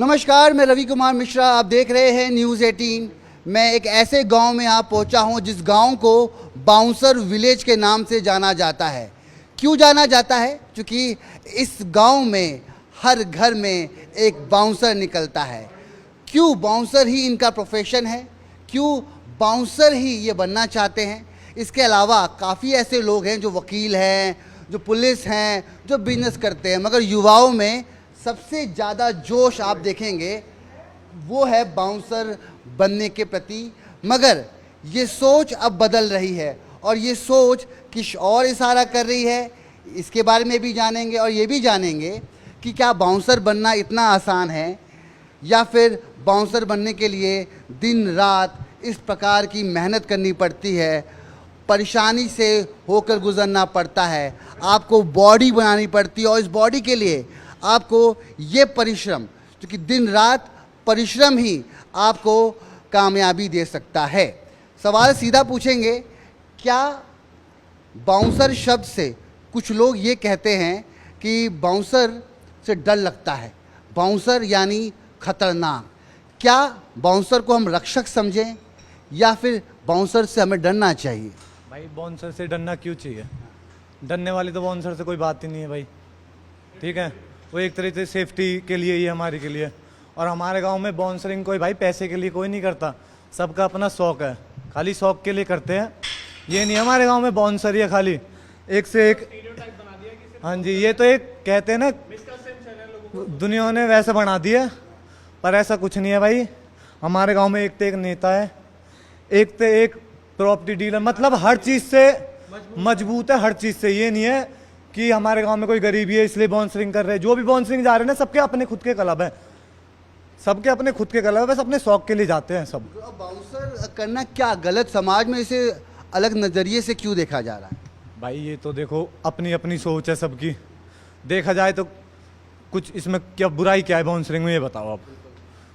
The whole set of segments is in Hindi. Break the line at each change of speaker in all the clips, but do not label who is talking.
नमस्कार, मैं रवि कुमार मिश्रा। आप देख रहे हैं न्यूज़ 18। मैं एक ऐसे गांव में आप पहुंचा हूं जिस गांव को बाउंसर विलेज के नाम से जाना जाता है। क्यों जाना जाता है? क्योंकि इस गांव में हर घर में एक बाउंसर निकलता है। क्यों बाउंसर ही इनका प्रोफेशन है? क्यों बाउंसर ही ये बनना चाहते हैं? इसके अलावा काफ़ी ऐसे लोग हैं जो वकील हैं, जो पुलिस हैं, जो बिजनेस करते हैं, मगर युवाओं में सबसे ज़्यादा जोश आप देखेंगे वो है बाउंसर बनने के प्रति। मगर ये सोच अब बदल रही है और ये सोच किस और इशारा कर रही है, इसके बारे में भी जानेंगे। और ये भी जानेंगे कि क्या बाउंसर बनना इतना आसान है या फिर बाउंसर बनने के लिए दिन रात इस प्रकार की मेहनत करनी पड़ती है, परेशानी से होकर गुजरना पड़ता है, आपको बॉडी बनानी पड़ती है और इस बॉडी के लिए आपको ये परिश्रम, क्योंकि दिन रात परिश्रम ही आपको कामयाबी दे सकता है। सवाल सीधा पूछेंगे, क्या बाउंसर शब्द से कुछ लोग ये कहते हैं कि बाउंसर से डर लगता है, बाउंसर यानी खतरनाक। क्या बाउंसर को हम रक्षक समझें या फिर बाउंसर से हमें डरना चाहिए?
भाई बाउंसर से डरना क्यों चाहिए? डरने वाली तो बाउंसर से कोई बात ही नहीं है भाई। ठीक है, वो एक तरह से सेफ्टी के लिए ही हमारे के लिए। और हमारे गांव में बाउंसरिंग कोई भाई पैसे के लिए कोई नहीं करता, सबका अपना शौक है, खाली शौक के लिए करते हैं। ये नहीं हमारे गांव में बाउंसर ही है खाली एक से एक। हाँ जी, ये तो एक कहते हैं ना, दुनिया ने वैसे बना दिया, पर ऐसा कुछ नहीं है भाई। हमारे गांव में एक तो एक नेता है, एक तो एक प्रॉपर्टी डीलर, मतलब हर चीज़ से मजबूत है, हर चीज़ से। ये नहीं है कि हमारे गांव में कोई गरीबी है इसलिए बाउंसरिंग कर रहे हैं। जो भी बाउंसरिंग जा रहे हैं ना, सबके अपने खुद के क्लब है, सबके अपने खुद के क्लब है, बस अपने शौक के लिए जाते हैं सब।
तो बाउंसर करना क्या गलत, समाज में इसे अलग नज़रिए से क्यों देखा जा रहा है?
भाई ये तो देखो अपनी अपनी सोच है सबकी। देखा जाए तो कुछ इसमें क्या बुराई क्या है बाउंसरिंग में, ये बताओ आप।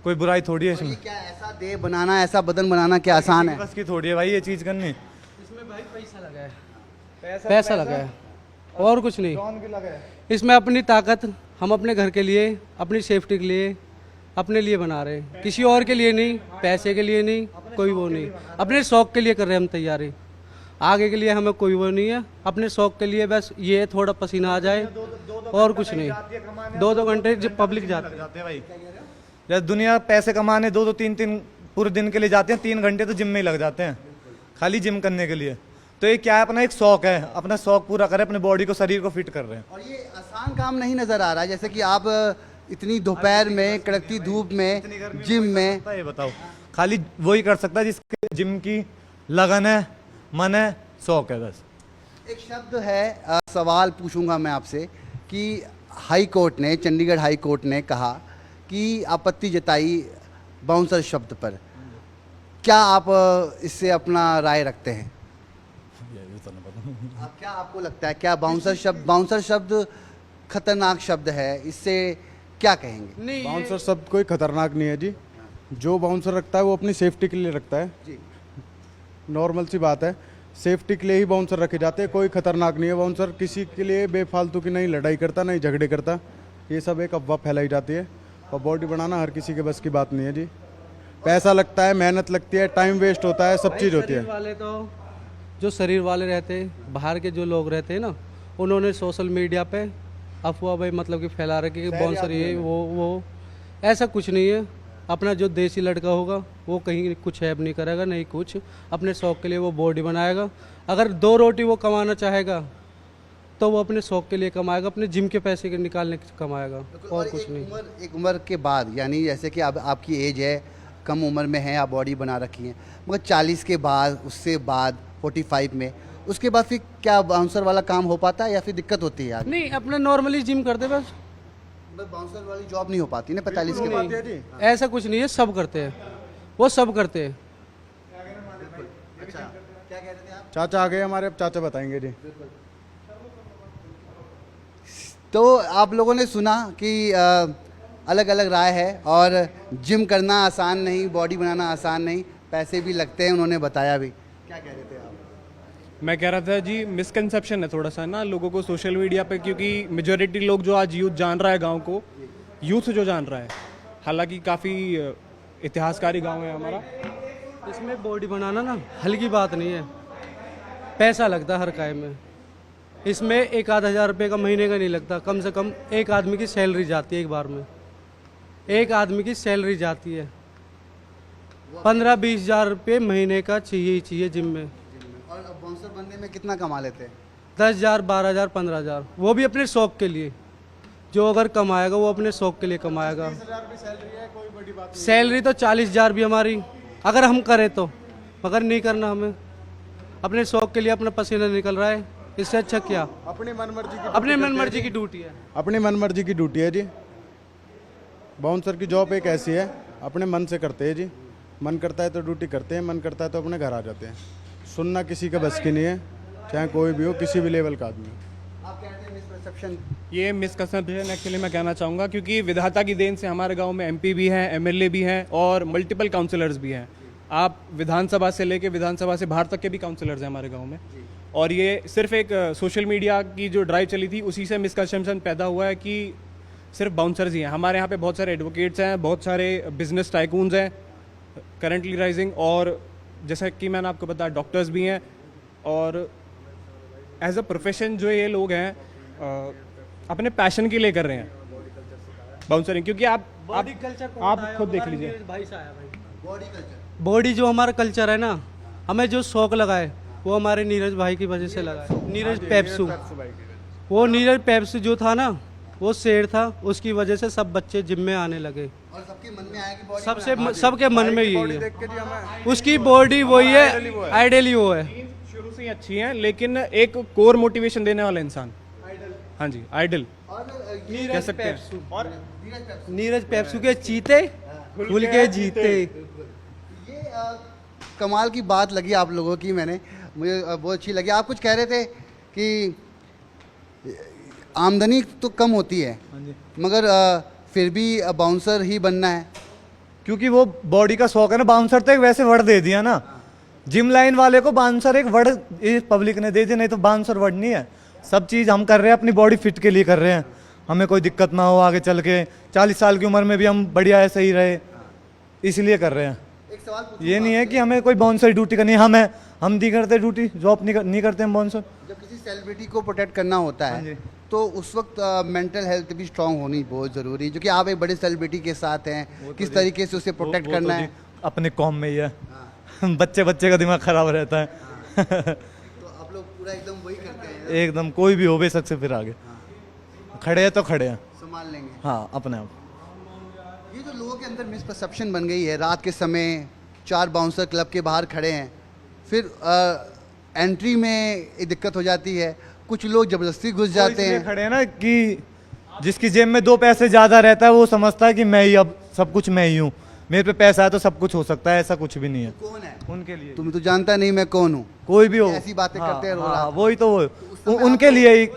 कोई बुराई थोड़ी है इसमें।
क्या ऐसा देह बनाना, ऐसा बदन बनाना क्या आसान है?
बस की थोड़ी है भाई ये चीज़ करनी।
इसमें भाई पैसा लगा है, पैसा लगा है और कुछ नहीं।
कौन की लगा है?
इसमें अपनी ताकत हम अपने घर के लिए, अपनी सेफ्टी के लिए, अपने लिए बना रहे हैं, किसी और के लिए नहीं, पैसे के लिए नहीं, कोई वो नहीं। अपने शौक के लिए कर रहे हैं हम तैयारी, आगे के लिए हमें कोई वो नहीं है। अपने शौक के लिए बस ये थोड़ा पसीना आ जाए और कुछ नहीं। 2-2 घंटे जब पब्लिक जाते
हैं भाई, जब दुनिया पैसे कमाने 2-2 3-3 पूरे दिन के लिए जाते हैं, 3 घंटे तो जिम में ही लग जाते हैं खाली जिम करने के लिए। तो ये क्या है, अपना एक शौक है, अपना शौक पूरा करें, अपने बॉडी को, शरीर को फिट कर रहे हैं।
और ये आसान काम नहीं नज़र आ रहा है, जैसे कि आप इतनी दोपहर में कड़कती धूप में जिम में।
ये बताओ, खाली वही कर सकता है जिसके जिम की लगन है, मन है, शौक है बस।
एक शब्द है, सवाल पूछूंगा मैं आपसे कि हाई कोर्ट ने, चंडीगढ़ हाई कोर्ट ने कहा कि आपत्ति जताई बाउंसर शब्द पर। क्या आप इससे अपना राय रखते हैं? क्या आपको लगता है, क्या बाउंसर शब्द खतरनाक शब्द है, इससे क्या कहेंगे?
नहीं,
बाउंसर शब्द कोई खतरनाक नहीं है जी। जो बाउंसर रखता है वो अपनी सेफ्टी के लिए रखता है
जी।
नॉर्मल सी बात है, सेफ्टी के लिए ही बाउंसर रखे जाते हैं। कोई खतरनाक नहीं है बाउंसर, किसी के लिए बेफालतू की नहीं लड़ाई करता, नहीं झगड़े करता। ये सब एक अफवाह फैलाई जाती है और बॉडी बनाना हर किसी के बस की बात नहीं है जी। पैसा लगता है, मेहनत लगती है, टाइम वेस्ट होता है, सब चीज़ होती है।
वाले तो जो शरीर वाले रहते हैं, बाहर के जो लोग रहते हैं ना, उन्होंने सोशल मीडिया पे अफवाह भाई मतलब कि फैला रखे कि बाउंसर ये वो। ऐसा कुछ नहीं है। अपना जो देसी लड़का होगा वो कहीं कुछ ऐब नहीं करेगा, नहीं कुछ, अपने शौक के लिए वो बॉडी बनाएगा। अगर 2 रोटी वो कमाना चाहेगा तो वो अपने शौक के लिए कमाएगा, अपने जिम के पैसे के निकालने के कमाएगा, और कुछ नहीं।
एक उम्र के बाद, यानी जैसे कि अब आपकी एज है, कम उम्र में है, आप बॉडी बना रखी है, मगर 40 के बाद, उससे बाद 45 में, उसके बाद फिर क्या बाउंसर वाला काम हो पाता है या फिर दिक्कत होती है यार?
नहीं, अपना नॉर्मली जिम करते बस।
बाउंसर वाली जॉब नहीं हो पाती ना 45 के बाद?
नहीं, ऐसा कुछ नहीं है, सब करते हैं, वो सब करते हैं।
अच्छा, क्या कह रहे थे आप?
चाचा आ गए हमारे, अब चाचा बताएंगे जी।
तो आप लोगों ने सुना कि अलग अलग राय है और जिम करना आसान नहीं, बॉडी बनाना आसान नहीं, पैसे भी लगते हैं, उन्होंने बताया भी। क्या कह रहे थे आप?
मैं कह रहा था जी, मिसकंसेप्शन है थोड़ा सा ना लोगों को सोशल मीडिया पे, क्योंकि मेजोरिटी लोग जो आज यूथ जान रहा है गांव को, यूथ जो जान रहा है, हालांकि काफ़ी इतिहासकारी गांव है हमारा।
इसमें बॉडी बनाना ना हल्की बात नहीं है, पैसा लगता है हर काम में। इसमें 1-1000 रुपये का महीने का नहीं लगता, कम से कम एक आदमी की सैलरी जाती है एक बार में, एक आदमी की सैलरी जाती है 15-20 हज़ार रुपये महीने का चाहिए ही चाहिए जिम में।
और बाउंसर बनने में कितना कमा लेते हैं?
10,000, 12,000, 15,000, वो भी अपने शौक के लिए। जो अगर कमाएगा वो अपने शौक के लिए कमाएगा। सैलरी तो 40,000 भी हमारी अगर हम करें तो, मगर नहीं करना हमें, अपने शौक के लिए अपना पसीना निकल रहा है, इससे अच्छा क्या?
अपनी मनमर्जी की
अपने मनमर्जी की ड्यूटी है।
अपनी मनमर्जी की ड्यूटी है जी। बाउंसर की जॉब एक ऐसी है, अपने मन से करते हैं जी। मन करता है तो ड्यूटी करते हैं, मन करता है तो अपने घर आ जाते हैं। सुनना किसी का बस की नहीं है, चाहे कोई भी हो, किसी भी लेवल का आदमी हो।
आप कहते हैं मिसपरसेप्शन,
ये मिसकंसेप्शन एक्चुअली मैं कहना चाहूँगा, क्योंकि विधाता की देन से हमारे गांव में एमपी भी हैं, एमएलए भी हैं और मल्टीपल काउंसलर्स भी हैं। आप विधानसभा से लेके विधानसभा से बाहर तक के भी काउंसलर्स हैं हमारे गांव में। और ये सिर्फ एक सोशल मीडिया की जो ड्राइव चली थी उसी से मिसकंसेप्शन पैदा हुआ है कि सिर्फ बाउंसर्स ही हैं। हमारे यहाँ पे बहुत सारे एडवोकेट्स हैं, बहुत सारे बिजनेस टाइकून्स हैं करंटली राइजिंग, और जैसा कि मैंने आपको बताया डॉक्टर्स भी हैं। और एज अ प्रोफेशन जो ये लोग हैं अपने पैशन के लिए कर रहे हैं बाउंसरिंग, क्योंकि आप खुद देख लीजिए।
बॉडी जो हमारा कल्चर है ना, हमें जो शौक लगा है वो हमारे नीरज भाई की वजह से लगा है। नीरज पेप्सू, वो नीरज पेप्सू जो था ना, वो शेर था, उसकी वजह से सब बच्चे जिम में आने लगे।
और सबके मन में आया कि बॉडी
सबके मन में यही है, उसकी बॉडी वही है, आइडियल ही वो है।
शुरू से ही अच्छी है, लेकिन एक कोर मोटिवेशन देने वाला इंसान। हाँ जी, आइडल कह सकते हैं। और
नीरज पेप्सू के चीते खुल के जीते।
ये कमाल की बात लगी आप लोगों की, मैंने मुझे बहुत अच्छी लगी। आप कुछ कह रहे थे कि आमदनी तो कम होती है, मगर फिर भी बाउंसर ही बनना है।
क्योंकि वो बॉडी का शौक है ना। बाउंसर तो एक वैसे वर्ड दे दिया ना, जिम लाइन वाले को बाउंसर एक वर्ड पब्लिक ने दे दिया, नहीं तो बाउंसर वर्ड नहीं है। सब चीज़ हम कर रहे हैं अपनी बॉडी फिट के लिए कर रहे हैं, हमें कोई दिक्कत ना हो आगे चल के, 40 साल की उम्र में भी हम बढ़िया ऐसे ही रहे, इसलिए कर रहे हैं।
एक सवाल पूछूं,
ये नहीं है कि हमें कोई बाउंसर ड्यूटी करनी है, हम नहीं करते ड्यूटी, जॉब नहीं करते हम बाउंसर।
जब किसी सेलिब्रिटी को प्रोटेक्ट करना होता है तो उस वक्त मेंटल हेल्थ भी स्ट्रांग होनी बहुत ज़रूरी है, क्योंकि आप एक बड़े सेलिब्रिटी के साथ हैं, किस तरीके से उसे प्रोटेक्ट करना है।
अपने कॉम में ही है, बच्चे का दिमाग खराब रहता है।
तो आप लोग पूरा एकदम वही करते हैं,
एकदम कोई भी हो बेशक से फिर आगे खड़े हैं तो खड़े हैं,
संभाल लेंगे।
हाँ अपने आप।
ये जो लोगों के अंदर मिसपरसेप्शन बन गई है, रात के समय 4 बाउंसर क्लब के बाहर खड़े हैं, फिर एंट्री में एक दिक्कत हो जाती है, कुछ लोग जबरदस्ती घुस जाते हैं।
खड़े हैं ना कि जिसकी जेब में 2 पैसे ज्यादा रहता है वो समझता है कि मैं ही अब सब कुछ मैं ही हूँ, मेरे पे पैसा है तो सब कुछ हो सकता है, ऐसा कुछ भी नहीं है।
कौन है
उनके लिए
तुम तो जानता नहीं मैं कौन हूँ,
कोई भी हो
ऐसी बातें करते हैं, रो रहा।
वही तो वो उनके लिए ही,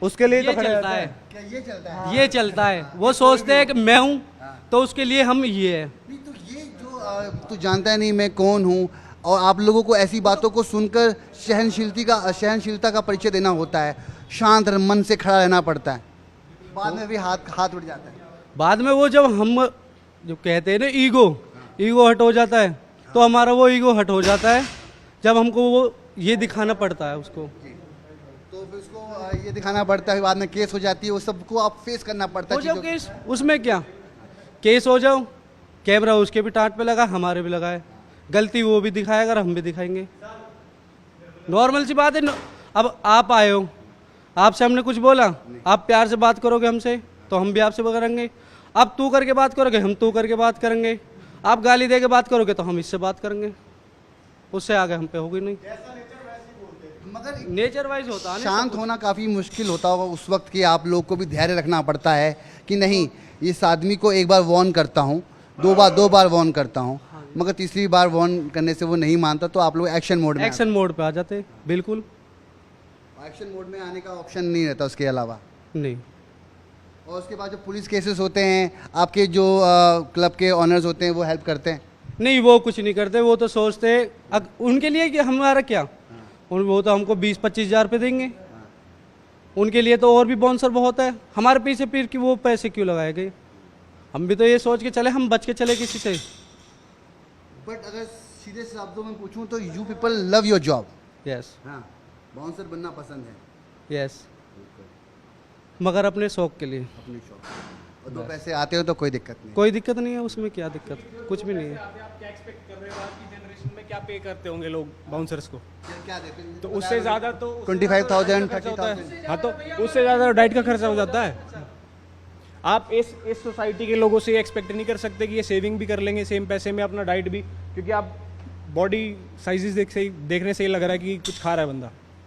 उसके लिए तो
ये
खड़े
चलता
रहते
है,
हैं।
क्या ये चलता है?
ये चलता है। वो सोचते हैं कि मैं हूँ तो उसके लिए हम ये है।
नहीं तो ये जो तू जानता नहीं मैं कौन हूँ, और आप लोगों को ऐसी बातों को सुनकर सहनशीलता का परिचय देना होता है, शांत मन से खड़ा रहना पड़ता है, बाद में भी हाथ उठ जाता है।
बाद में वो जब हम जो कहते हैं ना ईगो हट हो जाता है, तो हमारा वो ईगो हट हो जाता है जब हमको वो ये दिखाना पड़ता है उसको।
तो फिर उसको ये दिखाना पड़ता है, बाद में केस हो जाती है, वो सबको आप फेस करना पड़ता
हो
है
जाओ
चीज़ों को।
केस, उसमें क्या, केस हो जाओ, कैमरा उसके भी टाट पे लगा, हमारे भी लगा है, गलती वो भी दिखाएगा और हम भी दिखाएंगे, नॉर्मल सी बात है। अब आप आए हो, आपसे हमने कुछ बोला, आप प्यार से बात करोगे हमसे तो हम भी आपसे करेंगे, आप तू करके बात करोगे हम तू करके बात करेंगे, आप गाली दे के बात करोगे तो हम इससे बात करेंगे, उससे आगे हम पे होगी नहीं।
मगर
नेचर वाइज होता है ना।
शांत होना काफ़ी मुश्किल होता होगा उस वक्त कि आप लोग को भी धैर्य रखना पड़ता है कि नहीं, इस आदमी को एक बार वार्न करता हूँ, दो बार वार्न करता हूँ, मगर तीसरी बार वार्न करने से वो नहीं मानता, तो आप लोग एक्शन मोड में
एक्शन मोड पे आ जाते, बिल्कुल
एक्शन मोड में आने का ऑप्शन नहीं रहता उसके अलावा।
नहीं।
और उसके बाद जो पुलिस केसेस होते हैं, आपके जो क्लब के ऑनर्स होते हैं वो हेल्प करते हैं?
नहीं, वो कुछ नहीं करते, वो तो सोचते उनके लिए कि हमारा क्या, वो तो हमको 20-25 हज़ार रुपये देंगे, उनके लिए तो और भी बाउंसर बहुत है, हमारे पीछे फिर कि वो पैसे क्यों लगाए गए। हम भी तो ये सोच के चले, हम बच के चले किसी से।
बट अगर सीधे शब्दों में पूछूं तो you people love your job.
Yes
हाँ, बाउंसर बनना पसंद है
यस, मगर अपने शौक के लिए।
अपने शौक, और दो पैसे आते हो तो कोई दिक्कत नहीं।
कोई दिक्कत नहीं है उसमें, क्या दिक्कत, कुछ भी नहीं है।
आप क्या एक्सपेक्ट कर रहे हो, आज की जनरेशन में क्या पे करते होंगे लोग बाउंसर्स को?
क्या देते हैं?
तो उससे ज़्यादा तो
25,000,
खर्चा होता है।
30,000।
हाँ, तो उससे ज़्यादा डाइट का खर्चा हो जाता है। आप इस सोसाइटी के लोगों से एक्सपेक्ट नहीं कर सकते कि ये सेविंग भी कर लेंगे सेम पैसे में, अपना डाइट भी, क्योंकि आप बॉडी साइजेस देखने से ही लग रहा है कि कुछ खा रहा है बंदा।